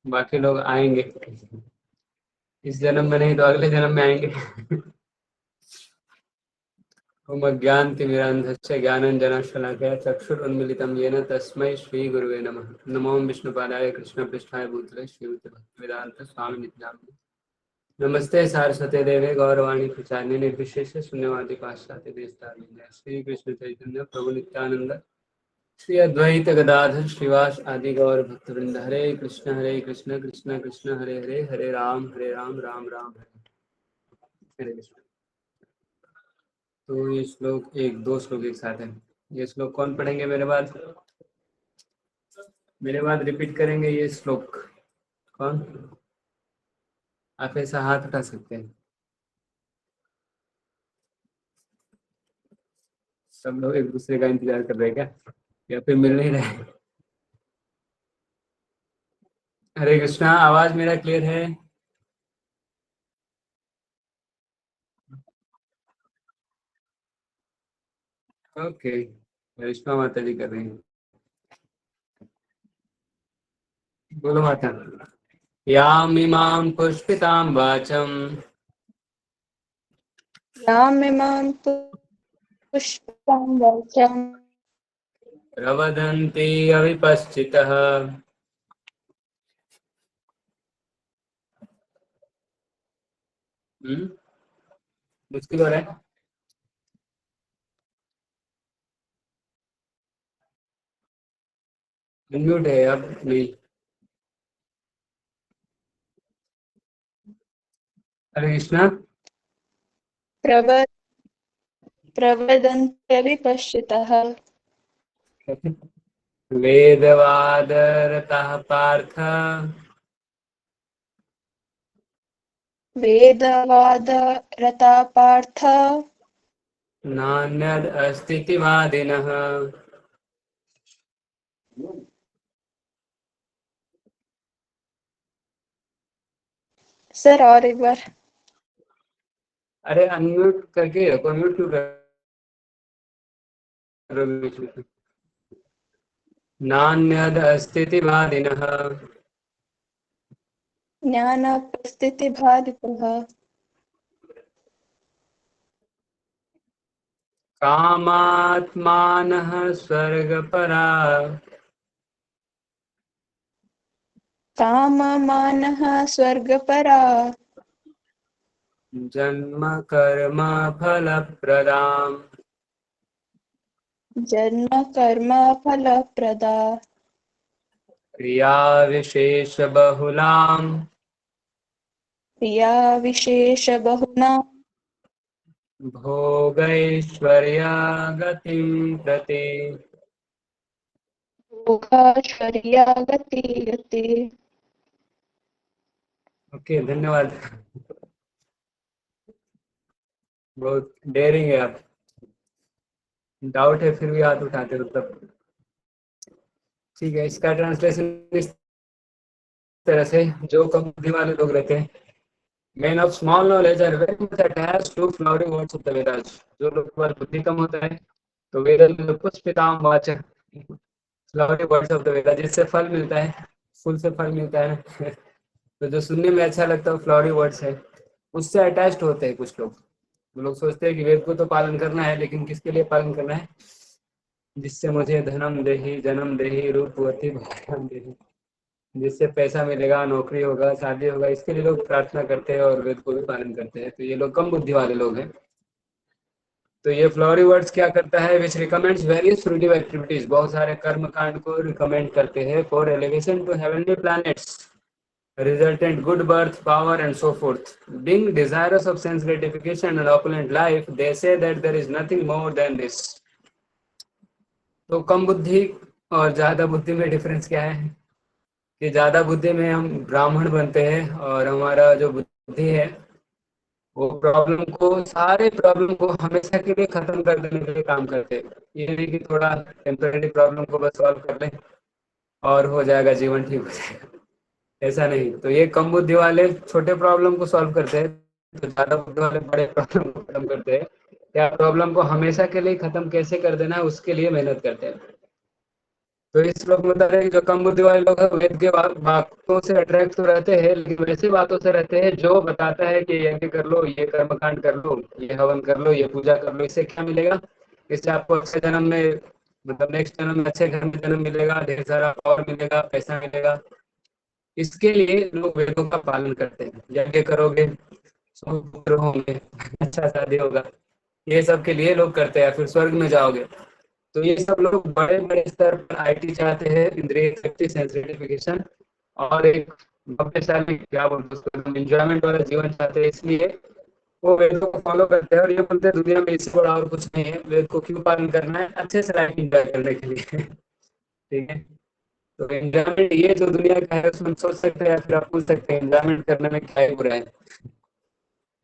बाकी लोग आएंगे, इस जन्म में नहीं तो अगले जन्म में आएंगे। ओम अज्ञानतिमिरान्धस्य ज्ञानाञ्जनशलाकया चक्षुरुन्मीलितं येन तस्मै श्रीगुरुवे नमः। नमो विष्णुपादाय कृष्णपृष्ठाय भूतले श्रीमते भक्तिवेदान्त स्वामिनिति नामिने। नमस्ते सारस्वते देवे गौरवाणी प्रचारिणे निर्विशेष शून्यवादी पाश्चात्य देशतारिणे। श्री कृष्ण चैतन्य प्रभु नित्यानंद श्री अद्वैत गदाधर श्रीवास आदि गौर भक्तवृंद। हरे कृष्ण कृष्ण कृष्ण हरे हरे, हरे राम राम राम हरे कृष्ण। तो ये श्लोक एक दो श्लोक एक साथ है। ये श्लोक कौन पढ़ेंगे मेरे बाद? मेरे बाद रिपीट करेंगे ये श्लोक कौन? आप ऐसा हाथ उठा सकते हैं। सब लोग एक दूसरे का इंतजार कर रहे हैं क्या, या फिर मिल नहीं रहे? हरे कृष्णा, आवाज मेरा क्लियर है? ओके, करिश्मा माता जी कर रही हैं। बोलो माता। यामिमां पुष्पितां वाचम् यामिमां पुष्पां वाचां प्रवदन्ति अविपश्चितः मुश्किल हो रहा है। अनम्यूट है अब नहीं। हरे कृष्णा। प्रवदन्त्यविपश्चितः वेदवादरतः पार्थ वेदवादरता पार्थ नान्यद् अस्तीति वादिनः। सर और एक बार। अरे अनम्यूट करके रखो, म्यूट क्यों कर रहे हो बीच में? नान्यद् अस्तीति वादिनः ज्ञानप्रस्थितिबाधितः कामात्मानः स्वर्गपरा काममानः स्वर्गपरा जन्म कर्म फलप्रदाम् जन्म कर्म फलप्रदा क्रिया विशेष बहुलाम् क्रिया विशेषबहुना भोगैश्वर्य गतिं प्रति। भोगाश्वर्या गति। ओके, धन्यवाद। बहुत डेयरिंग है आप। डाउट है फिर भी हाथ उठाते हो तब। ठीक है, इसका ट्रांसलेशन इस तरह से, जो कम बुद्धि वाले लोग रहते हैं, men of small knowledge are very much attached to flowery words of the Vedas। जो लोग के पास बुद्धि कम होता है तो वेद में पुष्पिताम वाचक, फ्लावरी वर्ड्स ऑफ द वेदा, जिससे फल मिलता है, फूल से फल मिलता है। तो जो सुनने में अच्छा लगता है फ्लावरी वर्ड्स है, उससे अटैच्ड होते हैं कुछ लोग। वो लोग सोचते हैं कि वेद को तो पालन करना है, लेकिन किसके लिए पालन करना है? जिससे मुझे धनम देही जन्म देही रूपवती भद्रम देही, जिससे पैसा मिलेगा, नौकरी होगा, शादी होगा, इसके लिए लोग प्रार्थना करते हैं और वेद को भी पालन करते हैं। तो ये लोग कम बुद्धि वाले लोग हैं। तो ये फ्लोरी वर्ड्स क्या करता है? Which recommends various fruitive activities, बहुत सारे कर्म कांड को रिकमेंड करते हैं for elevation to heavenly planets, resultant good birth, power and so forth. Being desirous of sense gratification and opulent life, they say that there is nothing more than this। तो कम बुद्धि और ज्यादा बुद्धि में डिफरेंस क्या है? कि ज्यादा बुद्धि में हम ब्राह्मण बनते हैं और हमारा जो बुद्धि है वो प्रॉब्लम को, सारे प्रॉब्लम को हमेशा के लिए खत्म कर देने के लिए काम करते हैं। ये नहीं कि थोड़ा टेम्परेरी प्रॉब्लम को बस सॉल्व कर लें और हो जाएगा, जीवन ठीक हो जाएगा, ऐसा नहीं। तो ये कम बुद्धि वाले छोटे प्रॉब्लम को सॉल्व करते हैं, तो ज्यादा बुद्धि वाले बड़े प्रॉब्लम को खत्म करते हैं, या प्रॉब्लम को हमेशा के लिए खत्म कैसे कर देना है उसके लिए मेहनत करते हैं। तो इस श्लोक में बता रहे हैं कि जो कम बुद्धि वाले लोग हैं वेद के बातों से अट्रैक्ट तो रहते हैं, लेकिन वैसी बातों से रहते हैं जो बताता है कि यज्ञ कर लो, ये कर्मकांड कर लो, ये हवन कर लो, ये पूजा कर लो, इससे क्या मिलेगा? इससे आपको अक्षय जन्म में, मतलब नेक्स्ट जन्म में अच्छे घर में जन्म मिलेगा, ढेर सारा और मिलेगा, पैसा मिलेगा। इसके लिए लोग वेदों का पालन करते हैं। यज्ञ करोगे, पुत्र होंगे, अच्छा शादी होगा, ये सब के लिए लोग करते हैं, फिर स्वर्ग में जाओगे। तो ये सब लोग बड़े बड़े स्तर पर आईटी चाहते हैं, इंद्रिय शक्ति, सेंसिटिफिकेशन, और एक भव्यशाली, क्या बोलते हैं उसको, एंजॉयमेंट वाला जीवन चाहते हैं। इसलिए वो वेदों को फॉलो करते हैं और ये बोलते हैं दुनिया में इससे बड़ा और कुछ नहीं है, वेद को क्यों पालन करना है? अच्छे से लाइफ एंजॉय करने के लिए। ठीक है। तो एंजॉयमेंट ये जो दुनिया का है उसमें सोच सकते हैं, या फिर आप पूछ सकते हैं एंजॉयमेंट करने में क्या ही बुरा है।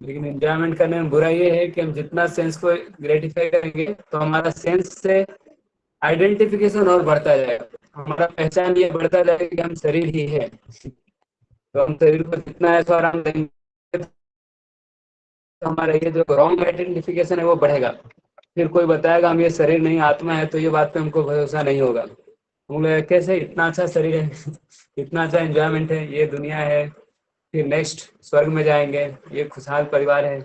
लेकिन एंजॉयमेंट करने में बुरा ये है कि हम जितना सेंस को ग्रेटिफाई करेंगे तो हमारा सेंस से आइडेंटिफिकेशन और बढ़ता जाएगा, हमारा पहचान ये बढ़ता जाएगा कि हम शरीर ही है। तो हम शरीर को जितना ऐसा आराम देंगे तो हमारा ये जो रॉन्ग आइडेंटिफिकेशन है वो बढ़ेगा। फिर कोई बताएगा हम ये शरीर नहीं आत्मा है, तो ये बात पे हमको भरोसा नहीं होगा। हम लोग कैसे, इतना अच्छा शरीर है, इतना अच्छा एंजॉयमेंट है, ये दुनिया है, फिर नेक्स्ट स्वर्ग में जाएंगे, ये खुशहाल परिवार है,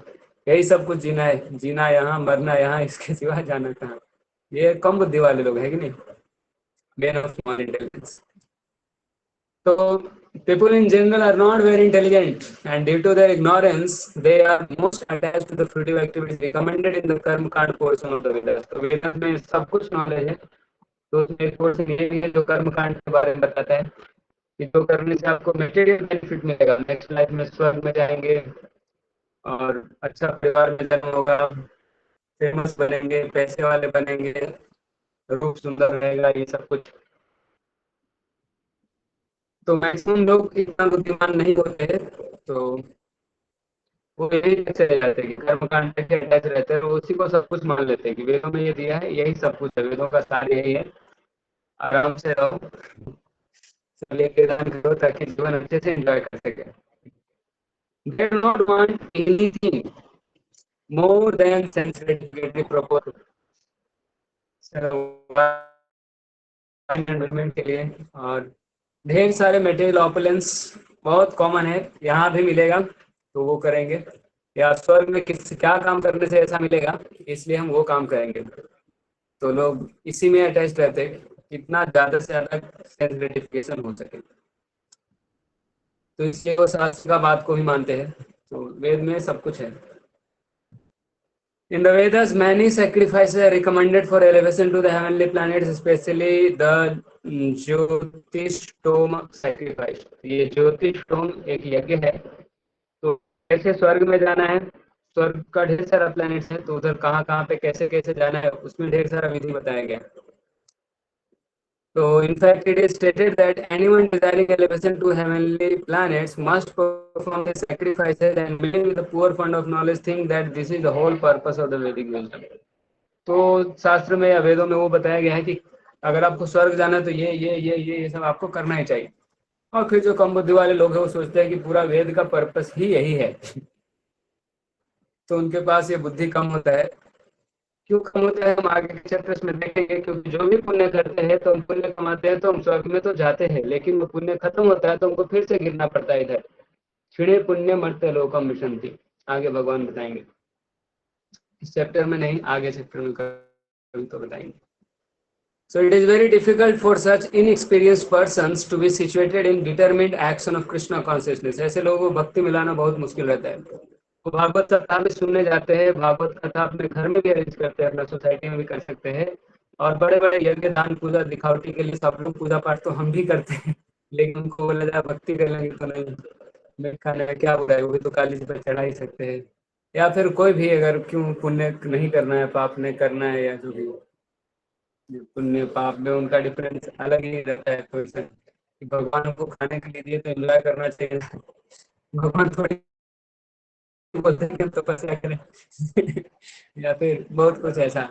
यही सब कुछ जीना है, जीना यहाँ, मरना यहाँ, इसके सिवा जाना कहाँ? ये कम बुद्धि वाले लोग है कि नहीं, main of human intelligence. So people in general are not very intelligent, and due to their ignorance, they are most attached to the fruitive activities recommended in the कर्म कांड portion of the Vedas. तो वेद में सब कुछ knowledge है, तो उसमें एक पोर्शन ये भी है जो कर्म कांड के बारे में बताता है कि जो करने से आपको मटेरियल बेनिफिट मिलेगा, नेक्स्ट लाइफ में स्वर्ग में जाएंगे और अच्छा परिवार में जन्म होगा, फेमस बनेंगे, पैसे वाले बनेंगे, रूप सुंदर रहेगा, ये सब कुछ। तो मैक्सिमम लोग इतना बुद्धिमान नहीं होते, तो वो यही चले जाते हैं कि कर्मकांड से अटैच रहते हैं, वो उसी को सब कुछ मान लेते हैं कि वेदों में ये दिया है, यही सब कुछ है, वेदों का सार यही है, आराम से रहो, चलिए वेदांत करो ताकि जीवन अच्छे से एंजॉय कर सके। They do not want anything more than sensitivity proposal के लिए, और ढेर सारे मटेरियल ऑपुलेंस बहुत कॉमन है, यहाँ भी मिलेगा तो वो करेंगे, या स्वर्ग में किस क्या काम करने से ऐसा मिलेगा इसलिए हम वो काम करेंगे। तो लोग इसी में अटैच रहते हैं, कितना ज़्यादा से ज़्यादा सेल्फ ग्रेटिफिकेशन हो सके, तो इसलिए वो शास्त्र का बात को ही मानते हैं। तो वेद में सब कुछ है। In the Vedas, many sacrifices are recommended for elevation to the heavenly planets, especially the ज्योतिष्टोम sacrifice. ये ज्योतिष्टोम एक यज्ञ है, तो कैसे स्वर्ग में जाना है, स्वर्ग का ढेर सारा प्लैनेट्स है, तो उधर कहाँ कहाँ पे कैसे कैसे जाना है उसमें ढेर सारा विधि बताया गया। So, in fact, it is stated that anyone desiring elevation to heavenly planets must perform the sacrifices, and many with a poor fund of knowledge think that this is the whole purpose of the Vedic wisdom. तो शास्त्र में या वेदों में वो बताया गया है कि अगर आपको स्वर्ग जाना है तो ये सब आपको करना ही चाहिए। और फिर जो कम बुद्धि वाले लोग हैं वो सोचते हैं कि पूरा वेद का पर्पस ही यही है, तो उनके पास ये बुद्धि कम होता है। क्यों कम होता है हम आगे के चैप्टर्स में देखेंगे, क्योंकि जो भी पुण्य करते हैं तो हम पुण्य कमाते हैं तो हम स्वर्ग में तो जाते हैं, लेकिन वो पुण्य खत्म होता है तो हमको फिर से गिरना पड़ता है इधर। क्षीणे पुण्य मर्त्य लोकम विशन्ति, आगे भगवान बताएंगे, इस चैप्टर में नहीं, आगे चैप्टर में कभी तो बताएंगे। So it is very difficult for such inexperienced persons to be situated in determined action of Krishna consciousness. ऐसे लोगों को भक्ति मिलाना बहुत मुश्किल रहता है। वो भागवत कथा भी सुनने जाते हैं, भागवत कथा अपने घर में भी अरेंज करते हैं, अपना सोसाइटी में भी कर सकते हैं, और बड़े बड़े यज्ञ दान पूजा दिखावटी के लिए सब लोग पूजा पाठ तो हम भी करते हैं, लेकिन उनको बोला जाए भक्ति कर लेंगे तो नहीं, मैं खाने में क्या बुराई, वो भी तो काली जी पर चढ़ा ही सकते हैं। या फिर कोई भी अगर क्यों पुण्य नहीं करना है, पाप नहीं करना है, या जो भी पुण्य पाप में उनका डिफरेंस अलग ही रहता है। तो भगवान को खाने के लिए दिए तो एंजॉय करना चाहिए, भगवान थोड़ी बोलते हैं तपस्या करें या फिर बहुत कुछ ऐसा।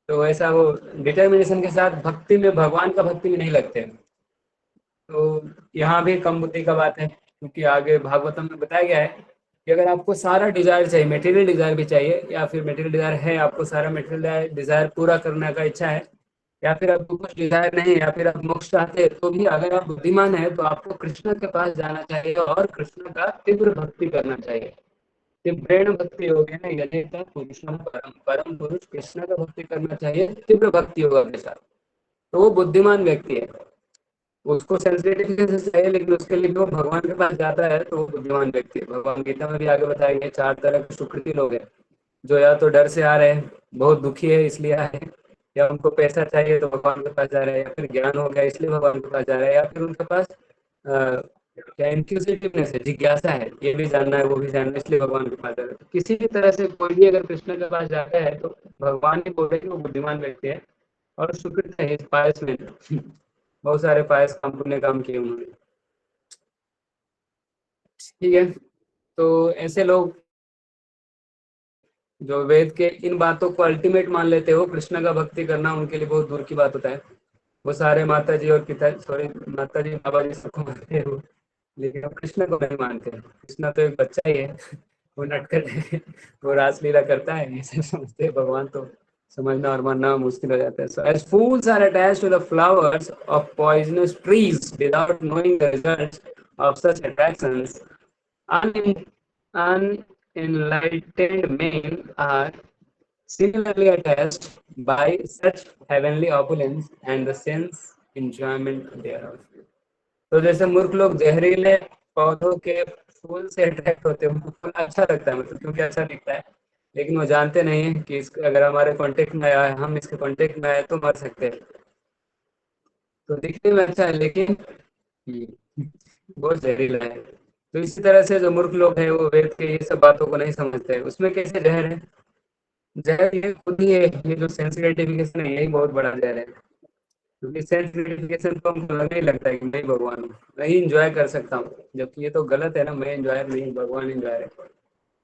तो ऐसा वो डिटर्मिनेशन के साथ भक्ति में, भगवान का भक्ति में नहीं लगते। तो यहाँ भी कम बुद्धि का बात है, क्योंकि आगे भागवतम में बताया गया है कि अगर आपको सारा डिजायर चाहिए, मटेरियल डिजायर भी चाहिए, या फिर मटेरियल डिजायर है, आपको सारा मटेरियल डिजायर पूरा करने का इच्छा है, या फिर आपको कुछ डिजायर नहीं, या फिर आप मोक्ष चाहते हैं, तो भी अगर आप बुद्धिमान है तो आपको कृष्ण के पास जाना चाहिए और कृष्ण का तीव्र भक्ति करना चाहिए। तीव्रेण भक्ति योग है ना, यदि पुरुषम परम परम पुरुष कृष्ण का भक्ति करना चाहिए तीव्र भक्ति योग के साथ, तो वो बुद्धिमान व्यक्ति है। उसको सेंसिटिव चाहिए, लेकिन उसके लिए वो भगवान के पास जाता है तो वो बुद्धिमान व्यक्ति है। भगवान गीता में भी आगे बताएंगे 4 तरह के सुकृति लोग हैं, जो या तो डर से आ रहे हैं, बहुत दुखी है इसलिए आए हैं, या उनको पैसा चाहिए तो भगवान के पास जा रहे हैं, या फिर ज्ञान हो गया इसलिए भगवान के पास जा रहे हैं, या फिर उनके पास क्या इंक्यूजिटिवनेस है, जिज्ञासा है, ये भी जानना है वो भी जानना है, इसलिए भगवान के पास जा रहे हैं। किसी भी तरह से कोई भी अगर कृष्ण के पास जाता है तो भगवान ही बोल रहे कि वो बुद्धिमान व्यक्ति है और सुकृत है इस पायस में। बहुत सारे पायस काम पुण्य काम किए उन्होंने। ठीक है, तो ऐसे लोग जो वेद के इन बातों को अल्टीमेट मान लेते हो, कृष्ण का भक्ति करना उनके लिए बहुत दूर की बात होता है। वो सारे माता जी और पिता, सॉरी माता जी बाबा जी सबको मानते हो, लेकिन वो कृष्ण को नहीं मानते। कृष्ण तो एक बच्चा ही है, वो नटखट है, वो रासलीला करता है, ये सब समझते हैं। भगवान तो समझना और मानना मुश्किल हो जाता है। So as fools are attached to the flowers of poisonous trees without knowing the results of such attractions, un- unenlightened men are similarly attached by such heavenly opulence and the sense enjoyment thereof. तो जैसे मूर्ख लोग जहरीले पौधों के फूल से attract होते हैं, उनको फूल अच्छा लगता है, मतलब क्योंकि अच्छा दिखता है, लेकिन वो जानते नहीं है कि अगर हमारे कांटेक्ट में आया है, हम इसके कांटेक्ट में आए तो मर सकते हैं। तो दिखने में अच्छा है लेकिन बहुत जहरीला है। तो इसी तरह से जो मूर्ख लोग हैं वो वेद के ये सब बातों को नहीं समझते हैं। उसमें कैसे जहर है? जहर ये खुद ही है, ये जो सेंस आइडेंटिफिकेशन है यही बहुत बड़ा जहर है। क्योंकि सेल्फ ग्रेटिफिकेशन तो हमको लगने ही लगता है कि मैं भगवान हूँ, मैं ही इंजॉय कर सकता हूँ, जबकि ये तो गलत है ना। मैं इंजॉयर नहीं, भगवान इंजॉयर है।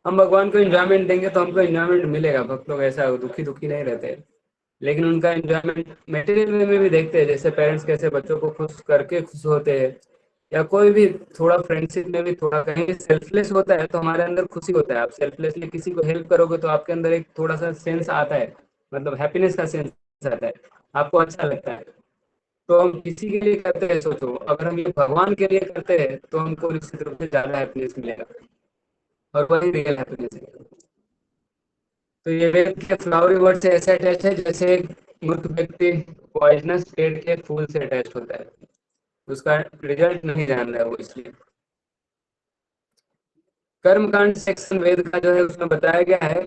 हम भगवान को इंजॉयमेंट देंगे तो हमको इंजॉयमेंट मिलेगा। भक्त लोग ऐसा दुखी दुखी नहीं रहते, लेकिन उनका इंजॉयमेंट मटेरियल वे में भी देखते हैं। जैसे पेरेंट्स कैसे बच्चों को खुश करके खुश होते हैं, या कोई भी थोड़ा फ्रेंडशिप में भी थोड़ा कहीं सेल्फलेस होता है तो हमारे अंदर खुशी होता है। आप सेल्फलेसली किसी को हेल्प करोगे तो आपके अंदर एक थोड़ा सा सेंस आता है, मतलब हैप्पीनेस का सेंस आता है, आपको अच्छा लगता है। तो हम किसी के लिए करते हैं, सोचो अगर हम ये भगवान के लिए करते हैं तो हमको निश्चित रूप से ज्यादा हैप्पीनेस मिलेगा, और वही रियल हैप्पीनेस है। तो ये वेद के फ्लावरी वर्ड से ऐसे अटैच है जैसे एक मूर्ख व्यक्ति पॉइजनस पेड़ के फूल से अटैच होता है, उसका रिजल्ट नहीं जान रहा है वो, इसलिए। कर्मकांड सेक्शन वेद का जो है उसमें बताया गया है,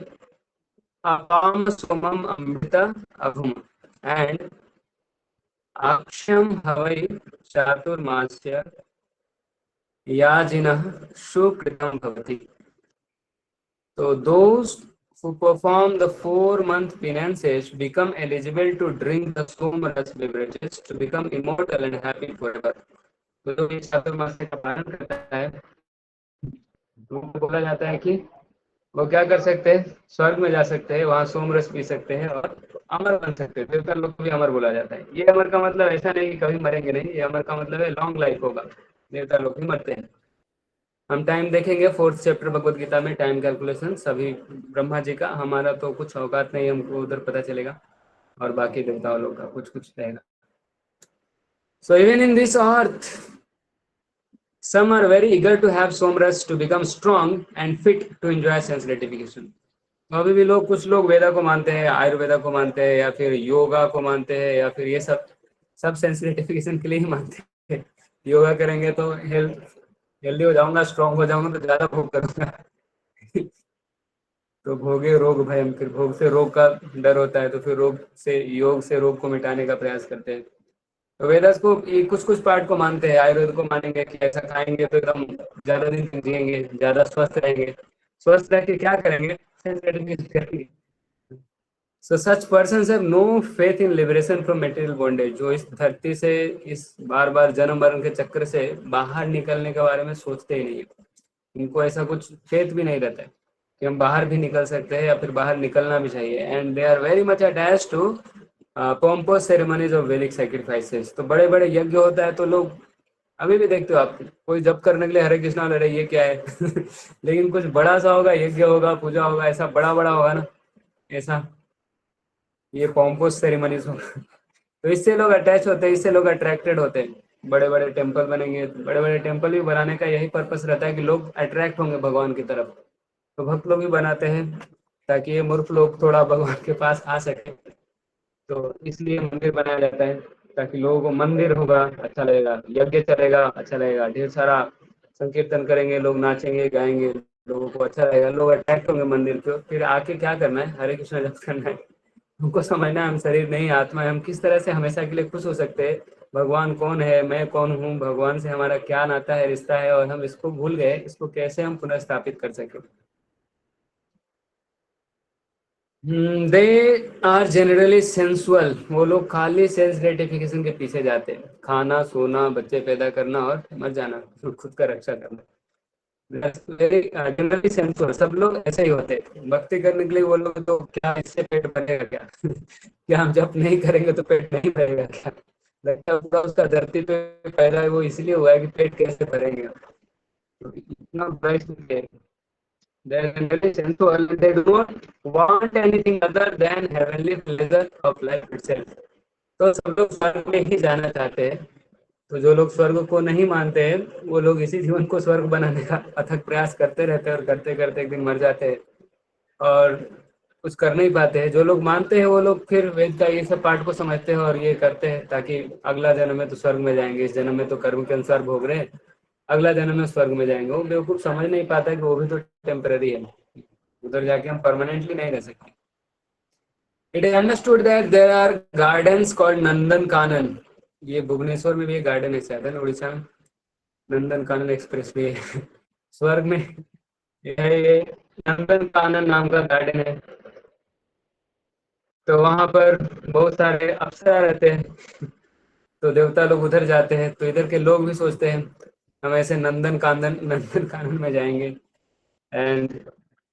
अपाम सोमम अमृता अभुम एंड अक्षम हवै चातुर्मास्य याजिनः सुकृतम भवति। So those who perform the 4 month penances become eligible to drink the somaras beverages to become immortal and happy forever. तो जो ये चातुर्मास्य का पालन करता है तो बोला जाता है कि वो क्या कर सकते हैं, स्वर्ग में जा सकते हैं, वहां सोमरस पी सकते हैं और अमर बन सकते हैं। देवता लोग को भी अमर बोला जाता है। ये अमर का मतलब ऐसा नहीं कि कभी मरेंगे नहीं, ये अमर का मतलब है लॉन्ग लाइफ होगा। देवता लोग भी मरते हैं। हम टाइम देखेंगे 4th चैप्टर भगवत गीता में, टाइम कैलकुलेशन सभी ब्रह्मा जी का, हमारा तो कुछ औकात नहीं, हमको उधर पता चलेगा, और बाकी देवताओं लोग का कुछ कुछ रहेगा। So even in this earth some are very eager to have somras to become strong and fit to enjoy sense gratification. तो अभी भी लोग, कुछ लोग वेदा को मानते हैं, आयुर्वेदा को मानते हैं, या फिर योगा को मानते हैं, या फिर ये सब सब सेंस ग्रेटिफिकेशन के लिए ही मानते हैं। योगा करेंगे तो हेल्दी हो जाऊंगा, स्ट्रांग हो जाऊंगा, तो ज्यादा भोग करूंगा। तो भोगे रोग भयम, फिर भोग से रोग का डर होता है, तो फिर रोग से, योग से रोग को मिटाने का प्रयास करते हैं। तो वेदास को कुछ कुछ पार्ट को मानते हैं। आयुर्वेद को मानेंगे कि ऐसा खाएंगे तो एकदम ज्यादा दिन जिएंगे, ज्यादा स्वस्थ रहेंगे। स्वस्थ रह के क्या करेंगे? सेंस ग्रेटिफिकेशन करेंगे। So such person have no faith in liberation from material bondage, जो इस धरती से, इस बार बार जन्म मरण के चक्कर से बाहर निकलने के बारे में सोचते ही नहीं है। इनको ऐसा कुछ फेथ भी नहीं रहता है कि हम बाहर भी निकल सकते हैं या फिर बाहर निकलना भी चाहिए। And they are very much attached to pompous ceremonies of Vedic sacrifices. तो बड़े बड़े यज्ञ होता है तो लोग, अभी भी देखते हो आप, कोई जप करने के लिए हरे कृष्णा लड़े, ये क्या है? लेकिन कुछ बड़ा सा होगा, यज्ञ होगा, पूजा होगा, ऐसा बड़ा बड़ा होगा ना, ऐसा ये पोम्पोस सेरेमनीज होगा। तो इससे लोग अटैच होते हैं, इससे लोग अट्रैक्टेड होते हैं। बड़े बड़े टेम्पल बनेंगे, बड़े बड़े टेम्पल भी बनाने का यही पर्पस रहता है कि लोग अट्रैक्ट होंगे भगवान की तरफ। तो भक्त लोग भी बनाते हैं ताकि ये मूर्ख लोग थोड़ा भगवान के पास आ सके। तो इसलिए मंदिर बनाया जाता है ताकि लोगों को, मंदिर होगा अच्छा लगेगा, यज्ञ चलेगा अच्छा लगेगा, ढेर सारा संकीर्तन करेंगे लोग, नाचेंगे गाएंगे, लोगों को अच्छा लगेगा, लोग अट्रैक्ट होंगे मंदिर को। फिर आके क्या करना है, हरे कृष्णा जप करना है। हमको समझना है हम शरीर नहीं आत्मा है, हम किस तरह से हमेशा के लिए खुश हो सकते हैं। भगवान कौन है, मैं कौन हूँ, भगवान से हमारा क्या नाता है, रिश्ता है, और हम इसको भूल गए, इसको कैसे हम पुनः स्थापित कर सके। दे आर जनरली सेंसुअल, वो लोग खाली सेंस ग्रेटिफिकेशन के पीछे जाते हैं, खाना सोना बच्चे पैदा करना और मर जाना, खुद का रक्षा करना। वेरी जनरली सेंसुअल, सब लोग ऐसे ही होते हैं। भक्ति करने के लिए वो लोग तो क्या इससे पेट भरेगा क्या क्या हम जब नहीं करेंगे तो पेट नहीं भरेगा क्या? लगता है उसका धरती पे पैदा है वो इसलिए हुआ है कि पेट कैसे भरेंगे। तो इतना बेस्ट है। They are generally sensual. They do not want anything other than heavenly pleasure of life itself. तो सब लोग स्वर्ग में ही जाना चाहते हैं। तो जो लोग स्वर्ग को नहीं मानते हैं, वो लोग इसी जीवन को स्वर्ग बनाने का अथक प्रयास करते रहते हैं, और करते करते एक दिन मर जाते हैं और कुछ कर नहीं पाते हैं। जो लोग मानते हैं वो लोग फिर वेद का ये सब पाठ को समझते हैं और ये करते हैं ताकि अगला जन्म में तो स्वर्ग में जाएंगे, इस जन्म में तो कर्म के अनुसार भोग रहे हैं, अगला जन्म में स्वर्ग में जाएंगे। वो बेवकूफ समझ नहीं पाता है कि वो भी तो टेम्पररी है, उधर जाके हम परमानेंटली नहीं रह सकते। It is understood that there are gardens called Nandan Kanan. ये भुवनेश्वर में भी एक गार्डन है शायद, है ना, उड़ीसा में, नंदन कानन एक्सप्रेस वे स्वर्ग में ये नंदन कानन नाम का गार्डन है। तो वहां पर बहुत सारे अप्सरा रहते हैं। तो देवता लोग उधर जाते हैं, तो इधर के लोग भी सोचते हैं हम ऐसे नंदन कानन में जाएंगे। And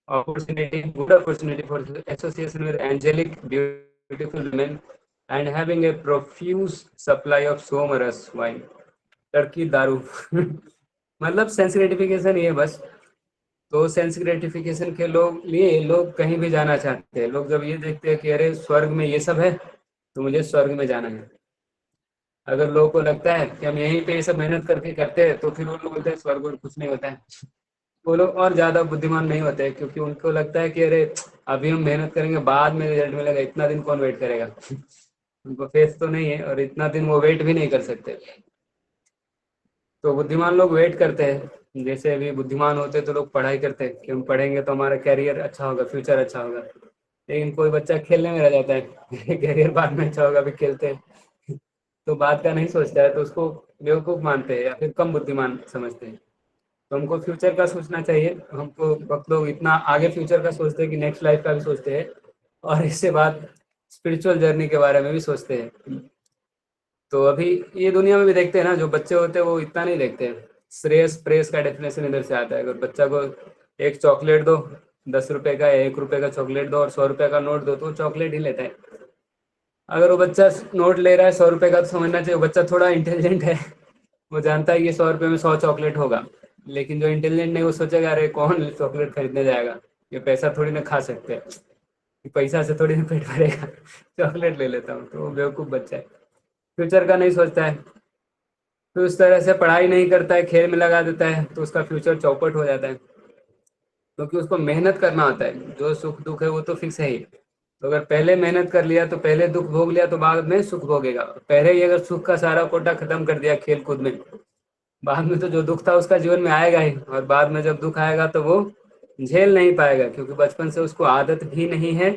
opportunity, good opportunity for association with angelic, beautiful women and having a profuse supply of somaras wine, Turkey दारू मतलब सेंस ग्रेटिफिकेशन ये बस। तो सेंस ग्रेटिफिकेशन के लोग लिए लोग कहीं भी जाना चाहते हैं। लोग जब ये देखते हैं कि अरे स्वर्ग में ये सब है तो मुझे स्वर्ग में जाना है। अगर लोगों को लगता है कि हम यहीं पे ये सब मेहनत करके करते हैं तो फिर वो लोग बोलते हैं स्वर्ग में कुछ नहीं होता है। वो लोग और ज्यादा बुद्धिमान नहीं होते, क्योंकि उनको लगता है कि अरे अभी हम मेहनत करेंगे बाद में रिजल्ट मिलेगा, इतना दिन कौन वेट करेगा उनको फेस तो नहीं है और इतना दिन वो वेट भी नहीं कर सकते। तो बुद्धिमान लोग वेट करते हैं। जैसे अभी बुद्धिमान होते तो लोग पढ़ाई करते हैं कि हम पढ़ेंगे तो हमारा कैरियर अच्छा होगा, फ्यूचर अच्छा होगा। लेकिन कोई बच्चा खेलने में रह जाता है कैरियर बाद में अच्छा होगा, अभी खेलते हैं तो बात का नहीं सोचता है, तो उसको बेवकूफ मानते हैं या फिर कम बुद्धिमान समझते हैं। तो हमको फ्यूचर का सोचना चाहिए। हमको बहुत लोग इतना आगे फ्यूचर का सोचते हैं कि नेक्स्ट लाइफ का भी सोचते हैं, और इससे बाद स्पिरिचुअल जर्नी के बारे में भी सोचते हैं। तो अभी ये दुनिया में भी देखते हैं ना, जो बच्चे होते हैं वो इतना नहीं देखते हैं। श्रेयस प्रेस का डेफिनेशन इधर से आता है। अगर बच्चा को एक चॉकलेट दो, 10 रुपए का या 1 रुपए का चॉकलेट दो और 100 रुपए का नोट दो, तो वो चॉकलेट ही लेता है। अगर वो बच्चा नोट ले रहा है 100 रुपए का, तो समझना चाहिए वो बच्चा थोड़ा इंटेलिजेंट है, वो जानता है ये 100 रुपए में 100 चॉकलेट होगा। लेकिन जो इंटेलिजेंट नहीं वो सोचेगा अरे कौन चॉकलेट खरीदने जाएगा, ये पैसा थोड़ी ना खा सकते हैं, पैसा से थोड़ी ना पेट भरेगा चॉकलेट ले लेता हूँ। तो वो बेवकूफ़ बच्चा है, फ्यूचर का नहीं सोचता है। तो उस तरह से पढ़ाई नहीं करता है, खेल में लगा देता है, तो उसका फ्यूचर चौपट हो जाता है। क्योंकि उसको मेहनत करना आता है, जो सुख दुख है वो तो फिक्स है ही। तो अगर पहले मेहनत कर लिया तो पहले दुख भोग लिया तो बाद में सुख भोगेगा। पहले ही अगर सुख का सारा कोटा खत्म कर दिया खेल कूद में, बाद में तो जो दुख था उसका जीवन में आएगा ही, और बाद में जब दुख आएगा तो वो झेल नहीं पाएगा, क्योंकि बचपन से उसको आदत भी नहीं है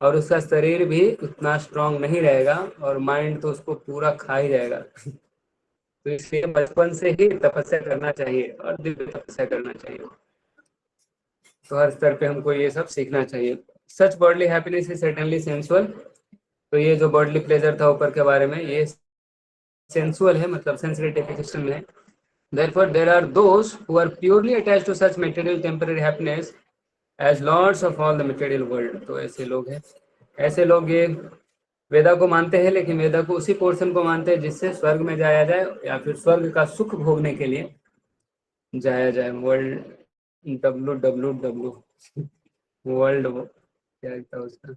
और उसका शरीर भी उतना स्ट्रांग नहीं रहेगा, और माइंड तो उसको पूरा खा ही जाएगा तो इसलिए बचपन से ही तपस्या करना चाहिए और दिव्य तपस्या करना चाहिए। तो हर स्तर पे हमको ये सब सीखना चाहिए। Such bodily happiness is certainly sensual. तो ये जो बॉडली प्लेजर था ऊपर के बारे में, ये सेंसुअल है, मतलब सेंस ग्रेटिफिकेशन में है। Therefore, there are those who are purely attached to such material temporary happiness as lords of all the material world. तो ऐसे लोग हैं, ऐसे लोग ये वेदा को मानते हैं, लेकिन वेदा को उसी पोर्शन को मानते हैं जिससे स्वर्ग में जाया जाए या फिर स्वर्ग का सुख भोगने के लिए जाया जाए। वर्ल्ड WWW वर्ल्ड वो क्या था उसका,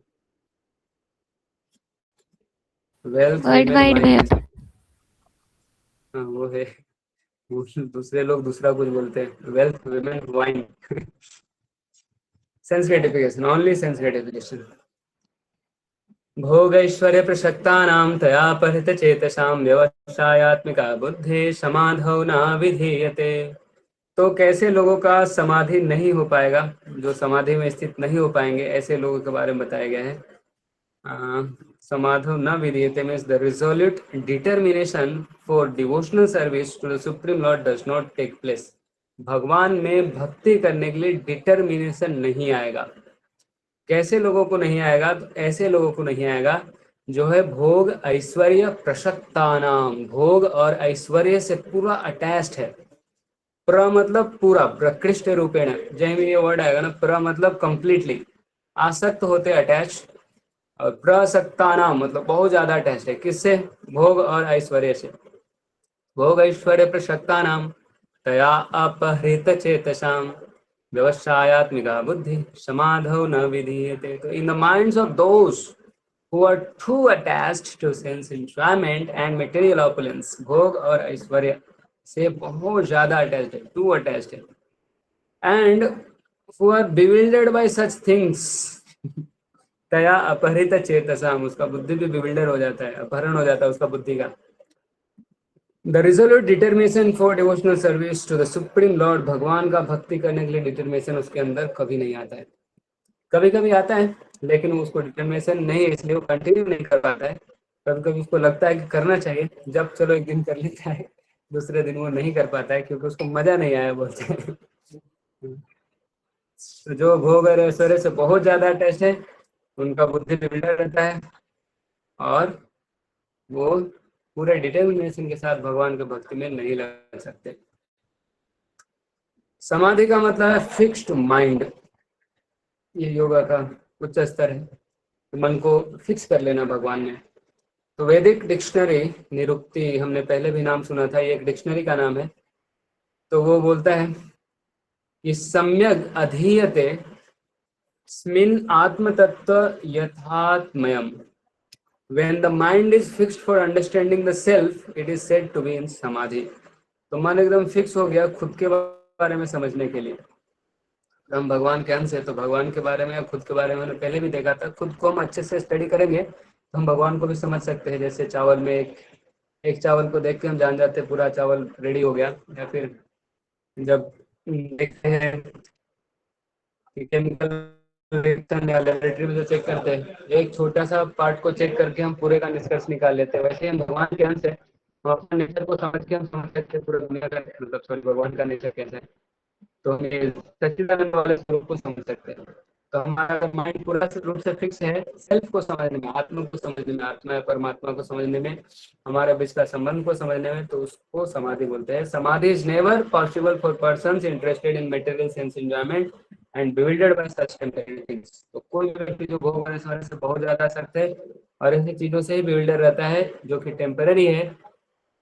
wealth world women wide wine. Web. हाँ वो है, दूसरे लोग दूसरा कुछ बोलते हैं, wealth women wine. Sense gratification, only sense gratification. भोगैश्वर्य प्रसक्तानां तया परित चेतसां व्यवसायात्मिका बुद्धि समाधौ न विधीयते। तो कैसे लोगों का समाधि नहीं हो पाएगा, जो समाधि में स्थित नहीं हो पाएंगे, ऐसे लोगों के बारे में बताया गया है। समाधो न विधीयते means the resolute determination for devotional service to the supreme Lord does not take place. भगवान में भक्ति करने के लिए डिटर्मिनेशन नहीं आएगा। कैसे लोगों को नहीं आएगा, तो ऐसे लोगों को नहीं आएगा जो है भोग ऐश्वर्य प्रसक्तानाम, भोग और ऐश्वर्य से पूरा अटैच्ड है। प्र मतलब पूरा, प्रकृष्ट रूपेण, जय में ये वर्ड आएगा ना, प्र मतलब कंप्लीटली आसक्त होते, अटैच। और प्रसक्तानाम मतलब बहुत ज्यादा अटैच है, किससे, भोग और ऐश्वर्य से। भोग ऐश्वर्य प्रसक्तानाम तया अपहृत चेतसाम व्यवसायात्मिका बुद्धि समाधौ न विधीयते। तो in the minds of those who are too attached to sense enjoyment and material opulence, भोग और ऐश्वर्य से बहुत ज्यादा अटैच्ड है, टू अटैच्ड है, and who are bewildered by such things, तया अपहृत चेतसाम, उसका बुद्धि भी bewilder हो जाता है, अपहरण हो जाता है उसका बुद्धि का। The resolute determination for devotional service to the supreme Lord, भगवान का भक्ति करने के लिए डिटर्मिनेशन उसके अंदर कभी नहीं आता है। कभी कभी आता है, लेकिन उसको डिटर्मिनेशन नहीं है, इसलिए वो कंटिन्यू नहीं कर पाता है। कभी कभी उसको लगता है कि करना चाहिए, जब चलो एक दिन कर लेता है, दूसरे दिन वो नहीं कर पाता है क्योंकि उसको मजा नहीं आया, बोलते हैं। तो जो भोग और ऐश्वर्य से बहुत ज्यादा अटैच है, उनका बुद्धि बिगड़ा रहता है, और वो पूरे डिटर्मिनेशन के साथ भगवान के भक्ति में नहीं लग सकते। समाधि का मतलब है फिक्स्ड माइंड, ये योगा का उच्च स्तर है, मन को फिक्स कर लेना भगवान में। तो वैदिक डिक्शनरी निरुक्ति, हमने पहले भी नाम सुना था, ये एक डिक्शनरी का नाम है। तो वो बोलता है कि सम्यक अधीयते स्मिन् आत्मतत्व यथात्मयम्, when the mind is fixed for understanding the self, it is said to be in samadhi। तो मन एकदम फिक्स हो गया खुद के बारे में समझने के लिए। हम भगवान के अंश है, तो भगवान के बारे में या खुद के बारे में मैंने पहले भी देखा था, खुद को हम अच्छे से स्टडी करेंगे तो हम भगवान को भी समझ सकते हैं। जैसे चावल में एक चावल को देख के हम जान जाते हैं पूरा चावल रेडी हो गया, या फिर जब देखते हैं कि केमिकल रिएक्शन या लेबोरेटरी में जो चेक करते हैं, एक छोटा सा पार्ट को चेक करके हम पूरे का निष्कर्ष निकाल लेते हैं। वैसे हम भगवान के अंश है, हम अपने नेचर को समझ के हम समझ सकते हैं पूरी दुनिया का, मतलब सॉरी, भगवान का नेचर कैसा है, तो हम ये सच्चिदानंद वाले स्वरूप को समझ सकते हैं। तो हमारा माइंड पूरा रूप से फिक्स है सेल्फ को समझने में, आत्मा को समझने में, आत्मा या परमात्मा को समझने में, हमारे बीच का संबंध को समझने में, तो उसको समाधि बोलते हैं। समाधि is never possible for persons interested in material sense enjoyment and builded bye such temporary things. तो कोई व्यक्ति जो भोग ऐश्वर्य से बहुत ज्यादा आसक्त है और ऐसी चीजों से ही बिल्डर रहता है जो कि टेम्परेरी है,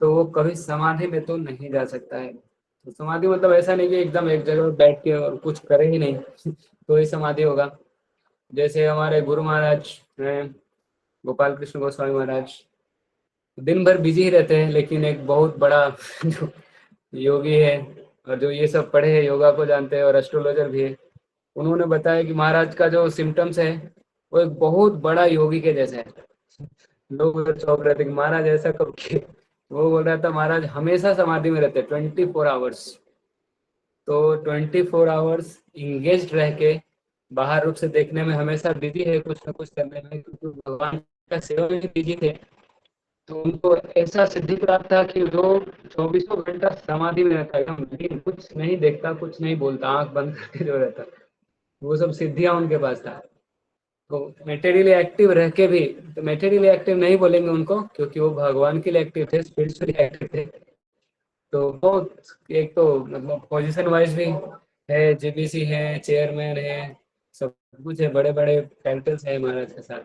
तो वो कभी समाधि में तो नहीं जा सकता है। तो समाधि मतलब ऐसा नहीं कि एकदम एक जगह बैठ के और कुछ करे ही नहीं तो ही समाधि होगा। जैसे हमारे गुरु महाराज हैं, गोपाल कृष्ण गोस्वामी महाराज, दिन भर बिजी ही रहते हैं, लेकिन एक बहुत बड़ा जो योगी है और जो ये सब पढ़े हैं, योगा को जानते हैं और एस्ट्रोलॉजर भी है, उन्होंने बताया कि महाराज का जो सिम्टम्स है वो एक बहुत बड़ा योगी के जैसा है। लोग चौंक रहे थे कि महाराज ऐसा कब किए। वो बोल रहा था महाराज हमेशा समाधि में रहते 24 आवर्स। तो 24 आवर्स इंगेज रह के बाहर रूप से देखने में हमेशा बिजी है कुछ न कुछ करने में, क्योंकि भगवान का सेवा में बिजी थे। तो उनको ऐसा सिद्धि प्राप्त था कि जो 24 घंटा समाधि में रहता है, लेकिन कुछ नहीं देखता, कुछ नहीं बोलता, आंख बंद करके जो रहता, वो सब सिद्धियां उनके पास था। तो मेटेरियली एक्टिव रह के भी, तो मेटेरियली एक्टिव नहीं बोलेंगे उनको क्योंकि वो भगवान के लिए एक्टिव थे, स्पिरिचुअली एक्टिव थे। तो बहुत, एक तो मतलब पोजीशन वाइज भी है, जेबीसी है, चेयरमैन है, सब कुछ है, बड़े बड़े टाइटल्स है महाराज के साथ।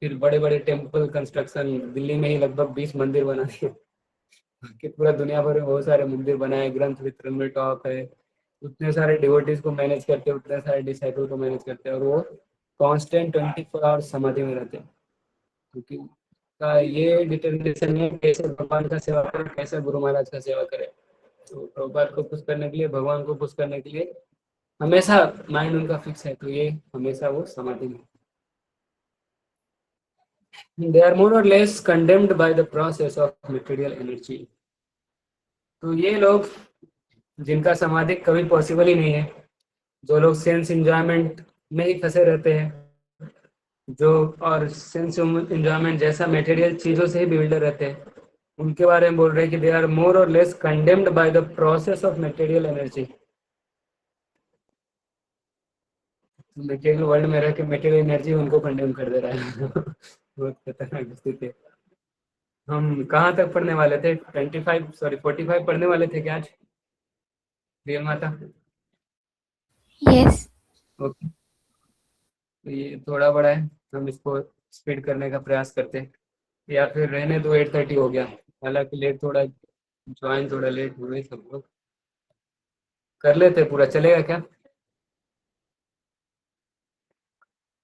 फिर बड़े बड़े टेम्पल कंस्ट्रक्शन, दिल्ली में ही लगभग 20 मंदिर बना दिए कि पूरा दुनिया भर में बहुत सारे मंदिर बनाए, ग्रंथ वितरण में टॉप है, उतने सारे डिवोटीज को मैनेज करते, उतने सारे डिसाइपल को मैनेज करते, और वो कांस्टेंट 24 आवर्स समाधि में रहते हैं। क्योंकि का ये डिटर्मिनेशन है कैसे भगवान का सेवा करें, कैसे गुरु महाराज का सेवा करें। तो प्रभुपाद को खुश करने के लिए, भगवान को खुश करने के लिए हमेशा माइंड उनका फिक्स है, तो ये हमेशा वो समाधि में। They are more or less condemned by the process of material energy. तो ये लोग जिनका समाधि कभी पॉसिबल ही नहीं है, जो लोग सेंस एंजॉयमेंट में ही फंसे रहते हैं, जो और सेंस एंजॉयमेंट जैसा मटेरियल चीजों से ही बिल्डर रहते हैं, उनके बारे में बोल रहे हैं कि दे आर मोर और less condemned by the process of material energy. Material world में रह के मटेरियल एनर्जी उनको कंडेम कर दे रहा है। बहुत खतरनाक स्थिति है। हम कहाँ तक पढ़ने वाले थे? 45 पढ़ने वाले थे क्या आज, रियल माता? यस। ओके, तो ये थोड़ा बड़ा है, हम इसको स्पीड करने का प्रयास करते हैं, या फिर रहने दो, 8:30 हो गया। हालांकि लेट थोड़ा ज्वाइन, थोड़ा लेट हुए सब लोग, कर लेते पूरा, चलेगा क्या?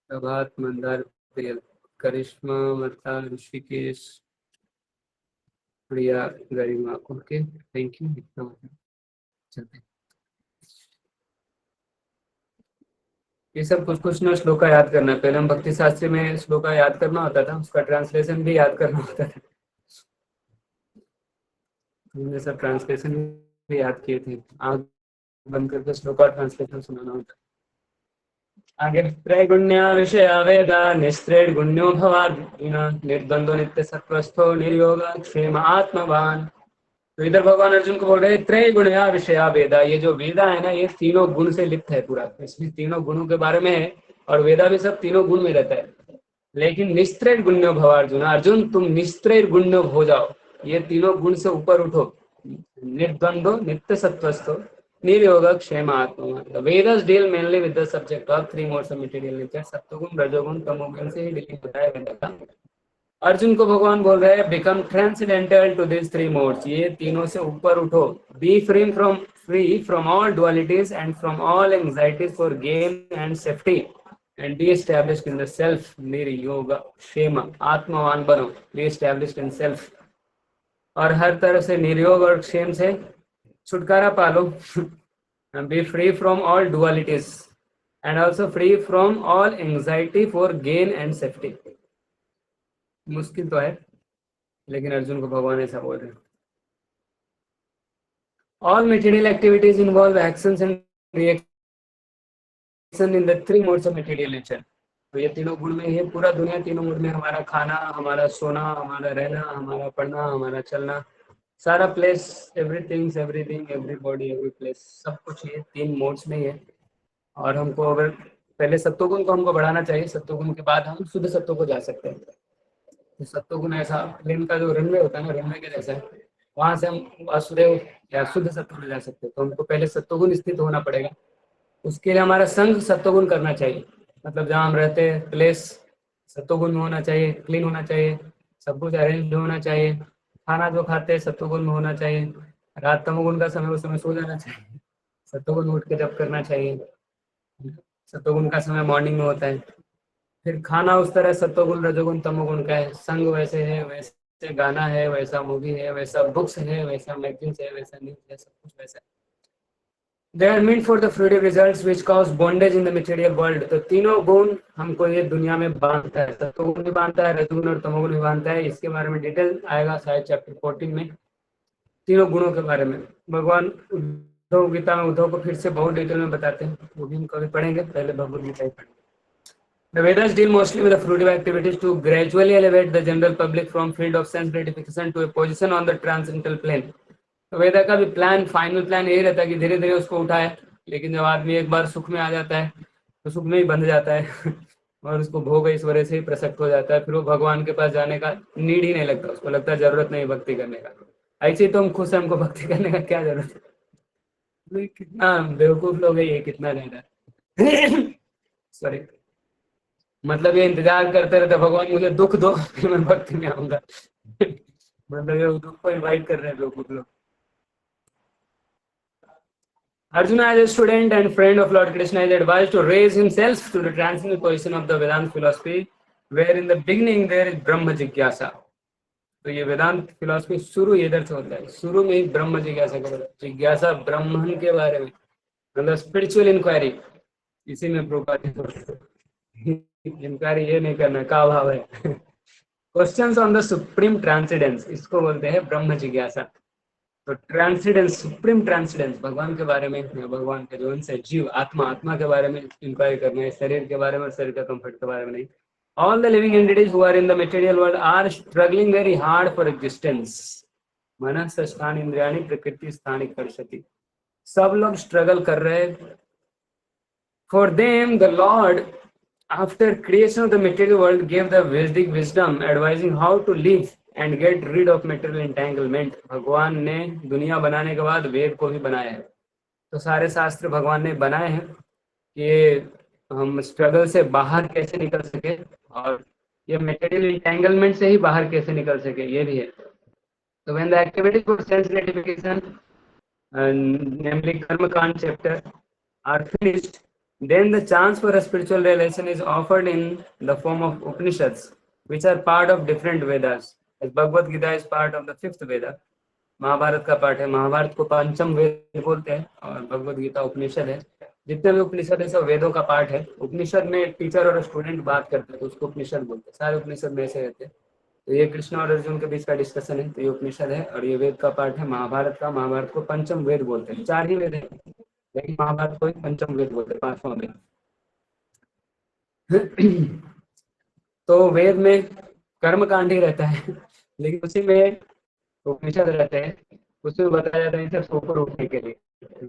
प्रभात, मंदार, प्रियल, करिश्मा, मता, ऋषिकेश, प्रिया, गरिमा, ओके थैंक यू। इतना मतलब चलते हैं। ये सब कुछ कुछ ना श्लोका याद करना है। पहले हम भक्ति शास्त्री में श्लोका याद करना होता था, उसका ट्रांसलेशन भी याद करना होता था, हमने सब ट्रांसलेशन भी याद किए थे। आग बंद करके श्लोका ट्रांसलेशन सुनाना होता। आगे त्रैगुण्या विषया वेदा निस्त्रैगुण्यो भवार्जुन निर्द्वंद्व नित्य सत्वस्थो निर्योग क्षेम आत्मवान। तो इधर भगवान अर्जुन को बोल रहे हैं त्रैगुण्या विषया वेदा, ये जो वेदा है ना, ये तीनों गुण से लिप्त है पूरा, इसमें तीनों गुणों के बारे में है, और वेदा भी सब तीनों गुण में रहता है। लेकिन निस्त्रैण गुण्यो भव अर्जुन, अर्जुन तुम निस्त्रैण गुण्यो हो जाओ, ये तीनों गुण से ऊपर उठो। निर्द्वंद्व नित्य सत्वस्थो निर्योग क्षेम आत्मा। Vedas deal mainly with the subject of three modes of material nature, सत्वगुण, रजोगुण, तमोगुण से ही डील होता है वेद का। अर्जुन को भगवान बोल रहे हैं become transcendental to this three modes, ये तीनों से ऊपर उठो। Be free from all dualities and from all anxieties for gain and safety and be established in the self निर्योग क्षेम आत्मवान बनो, बी एस्टैब्लिश्ड इन सेल्फ, और हर तरह से निर्योग और क्षेम से छुटकारा पालो। B free from all dualities and also free from all anxiety for gain and safety. मुश्किल तो है, लेकिन अर्जुन को भगवान ऐसा बोल रहे हैं। All material activities involve actions and reaction in the three modes of material nature. तो ये तीनों गुण में ये पूरा दुनिया तीनों मोड में, हमारा खाना, हमारा सोना, हमारा रहना, हमारा पढ़ना, हमारा चलना, सारा place, everything everybody every place, सब कुछ ये तीन मोड्स में ही है। और हमको अगर पहले सत्वगुण को हमको बढ़ाना चाहिए, सत्वगुण के बाद हम शुद्ध सत्व को जा सकते हैं। तो सत्वगुण ऐसा प्लेन का जो रनवे होता है ना, रनवे के जैसा है, वहां से हम वासुदेव या शुद्ध सत्व में जा सकते हैं। तो हमको पहले सत्वगुण स्थित होना पड़ेगा, उसके लिए हमारा संग सत्वगुण करना चाहिए। मतलब जहाँ हम रहते हैं प्लेस सत्वगुण में होना चाहिए, क्लीन होना चाहिए, सब कुछ अरेंज होना चाहिए, खाना जो खाते हैं सत्वगुण में होना चाहिए, रात तमोगुण का समय उस समय सो जाना चाहिए, सत्वगुण उठ के जब करना चाहिए, सत्वगुण का समय मॉर्निंग में होता है। फिर खाना उस तरह सत्वगुण रजोगुण तमोगुण का है, संग वैसे है, वैसे गाना है, वैसा मूवी है, वैसा बुक्स है, वैसा मैगजीन्स है, वैसा न्यूज है, सब कुछ वैसा है। They are meant for the fruitive results which cause bondage in the material world। तो तीनों गुण हमको ये दुनिया में बांधता है, सत्वगुण भी बांधता है, रजोगुण और तमोगुण भी बांधता है। इसके बारे में डिटेल आएगा शायद चैप्टर 14 में, तीनों गुणों के बारे में भगवान उद्धव गीता में उद्धव को फिर से बहुत डिटेल में बताते हैं, वो भी हम कभी पढ़ेंगे, पहले भगवद गीता ही पढ़ेंगे। The Vedas deal mostly with the fruitive activities to gradually elevate the general public from field of sense gratification to a position on the transcendental plane। तो वेदा का भी प्लान, फाइनल प्लान यही रहता है कि धीरे धीरे उसको उठाए, लेकिन जब आदमी एक बार सुख में आ जाता है तो सुख में ही बंध जाता है और उसको भोग ऐश्वर्य से ही प्रसक्त हो जाता है, फिर वो भगवान के पास जाने का नीड ही नहीं लगता, उसको लगता है जरूरत नहीं भक्ति करने का। ऐसे ही तो हम खुश हैं, हमको भक्ति करने का क्या जरूरत है। कितना बेवकूफ लोग है ये, कितना ज्यादा सॉरी, मतलब ये इंतजार करते रहते भगवान मुझे दुख दो फिर मैं भक्ति में आऊंगा। मतलब ये दुख को इनवाइट कर रहे हैं लोग लोग। Arjuna, as a student and friend of Lord Krishna, is advised to raise himself to the transcendental position of the Vedanta philosophy where in the beginning there is Brahma jijnasa. तो ये वेदांत फिलॉसफी शुरू इधर से होता है, शुरू में ही ब्रह्म जिज्ञासा करो, जिज्ञासा ब्रह्मन के बारे में, मतलब स्पिरिचुअल इंक्वायरी। इसी में प्रोपाल इंक्वायरी ये नहीं करना का भाव है। Questions on the supreme transcendence, इसको बोलते हैं ब्रह्म जिज्ञासा। तो ट्रांसेंडेंस, सुप्रीम ट्रांसेंडेंस, भगवान के बारे में, भगवान के जो से जीव आत्मा, आत्मा के बारे में इंक्वायरी करना है, शरीर के बारे में, शरीर का कंफर्ट के बारे में नहीं। All the living entities who are in the material world are struggling very hard for existence. मनस स्थान इंद्रियाणि प्रकृति स्थानिक कर्षति। सब लोग स्ट्रगल कर रहे हैं। For them, the Lord, after creation of the material world, gave the Vedic wisdom advising how to live and get rid of material entanglement. भगवान ने दुनिया बनाने के बाद वेद को भी बनाया है। तो सारे शास्त्र भगवान ने बनाए हैं कि हम स्ट्रगल से बाहर कैसे निकल सके, और ये मटेरियल इंटेंगलमेंट से ही बाहर कैसे निकल सके, ये भी है। तो when the activities for sense gratification, namely karma kand chapter, are finished, then the chance for a spiritual realization is offered in the form of Upanishads, which are part of different Vedas. As Bhagavad Gita is part of the fifth Veda, Mahabharata का पाठ है, महाभारत को पंचम वेद बोलते हैं, और भगवद गीता उपनिषद है। जितने भी उपनिषद है सब वेदों का पाठ है। उपनिषद में टीचर और स्टूडेंट बात करते हैं तो उसको उपनिषद बोलते हैं। सारे उपनिषद में ऐसे रहते हैं। तो ये कृष्ण और अर्जुन के बीच का डिस्कशन है, तो ये उपनिषद है और ये वेद का पार्ट है महाभारत का। महाभारत को पंचम वेद बोलते हैं, 4 ही वेद है लेकिन महाभारत को ही पंचम वेद बोलते हैं, 5वां वेद। तो वेद में कर्म कांड ही रहता है, लेकिन उसी में उपनिषद रहते हैं, उसमें बताया जाता है सिर्फ ऊपर उठने के लिए।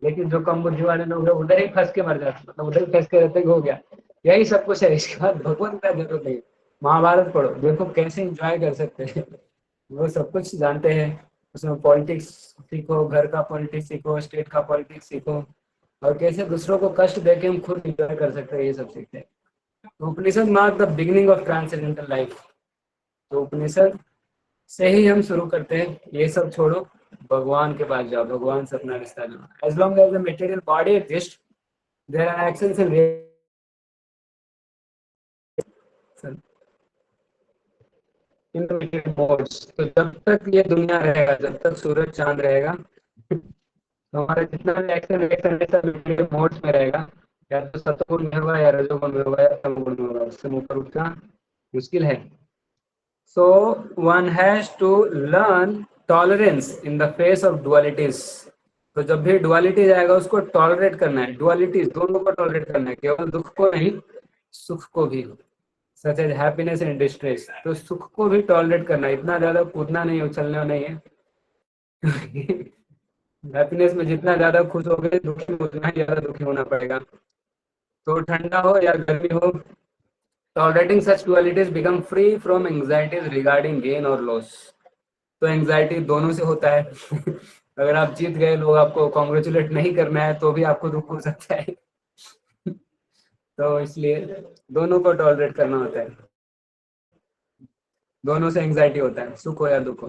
लेकिन जो कम बुद्धि वाले लोग हैं उधर ही फंस के मर जाते, मतलब उधर ही फंस के रहते हो गया। यही सब कुछ है, इसके बाद भगवान का जरूरत नहीं। महाभारत पढ़ो, देखो कैसे एंजॉय कर सकते हैं, वो सब कुछ जानते हैं। उसमें पॉलिटिक्स सीखो, घर का पॉलिटिक्स सीखो, स्टेट का पॉलिटिक्स सीखो, और कैसे दूसरों को कष्ट देके हम खुद एंजॉय कर सकते हैं, ये सब सीखते हैं। तो Upanishad mark the beginning of transcendental life. तो उपनिषद से ही हम शुरू करते हैं, ये सब छोड़ो, भगवान के पास जाओ, भगवान से अपना रिश्ता जोड़ो। As long as the material body exist, there are actions and intermediate modes. तो जब तक ये दुनिया रहेगा, जब तक सूरज चांद रहेगा, तो हमारा जितना भी एक्शन रिएक्शन है सब इंटरमीडिएट मोड्स में रहेगा। या तो सतोगुण में होगा, या रजोगुण में होगा, या तमोगुण में होगा। उससे ऊपर उठना मुश्किल है। So one has to learn tolerance in the face of dualities. तो जब भी डुअलिटी आएगा उसको टॉलरेट करना है, डुअलिटीज दोनों को टॉलरेट करना है, केवल दुख को नहीं सुख को भी, such as happiness and distress. तो सुख को भी टॉलरेट करना है, इतना ज्यादा कूदना नहीं, उछलना नहीं है। हैप्पीनेस में जितना ज्यादा खुश हो गए, दुखी में उतना ही ज्यादा दुखी होना पड़ेगा। तो ठंडा हो या गर्मी हो, tolerating such dualities become free from anxieties regarding gain or loss. तो एंजाइटी दोनों से होता है। अगर आप जीत गए, लोग आपको कॉन्ग्रेचुलेट नहीं करना है, तो भी आपको दुख हो सकता है। तो इसलिए दोनों को टॉलरेट करना होता है, दोनों से एंजाइटी होता है, सुख हो या दुख हो।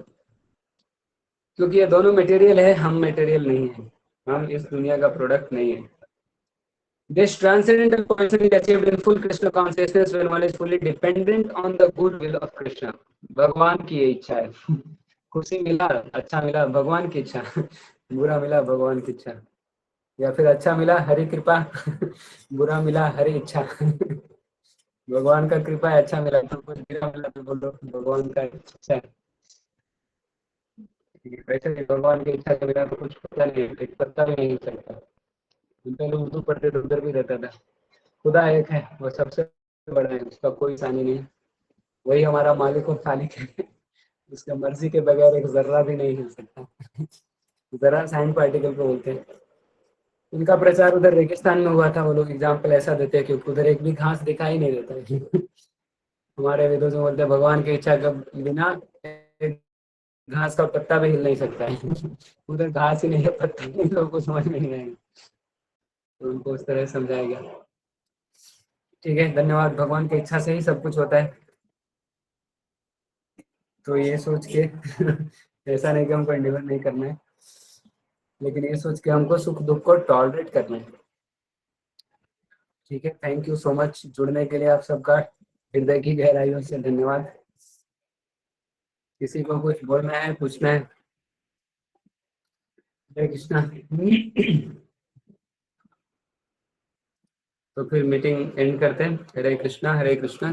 क्योंकि ये दोनों मटेरियल है, हम मटेरियल नहीं है, हम इस दुनिया का प्रोडक्ट नहीं है। This transcendental position is achieved in full Krishna consciousness when one is fully dependent on the good will of Krishna. भगवान की ये इच्छा है। खुशी मिला, अच्छा मिला, भगवान की इच्छा। बुरा मिला, भगवान की इच्छा। या फिर अच्छा मिला, हरि कृपा। बुरा मिला, हरि इच्छा। भगवान का कृपा है, अच्छा मिला। तो कुछ बुरा मिला तो बोलो भगवान का इच्छा है। वैसे भगवान की इच्छा से मिला तो कुछ पता नहीं, एक पत्ता भी नहीं चलता। पहले उर्दू पढ़ते तो उधर भी रहता था। खुदा एक है, वो सबसे बड़ा है, उसका कोई सानी नहीं। वही हमारा मालिक और खालिक है। उसका मर्जी के बगैर एक जर्रा भी नहीं हिल सकता। जरा साइन पार्टिकल को बोलते हैं। इनका प्रचार उधर रेगिस्तान में हुआ था। वो लोग एग्जाम्पल ऐसा देते हैं क्योंकि उधर एक भी घास दिखाई नहीं देता है। हमारे वेदों में बोलते हैं भगवान की इच्छा के बिना घास का पत्ता भी हिल नहीं सकता है। उधर घास ही नहीं है, पत्ता ही नहीं, लोगों को समझ में नहीं आएगा। तो उनको उस तरह समझाया गया। ठीक है, धन्यवाद। भगवान की इच्छा से ही सब कुछ होता है। तो ये सोच के ऐसा नहीं कि हमको इंडिवर नहीं करना है, लेकिन ये सोच के हमको सुख दुख को टॉलरेट करना है। ठीक है, थैंक यू सो मच जुड़ने के लिए आप सबका। हृदय की गहराइयों से धन्यवाद। किसी को कुछ बोलना है, पूछना है? हरे कृष्णा। तो फिर मीटिंग एंड करते हैं। हरे कृष्णा, हरे कृष्णा।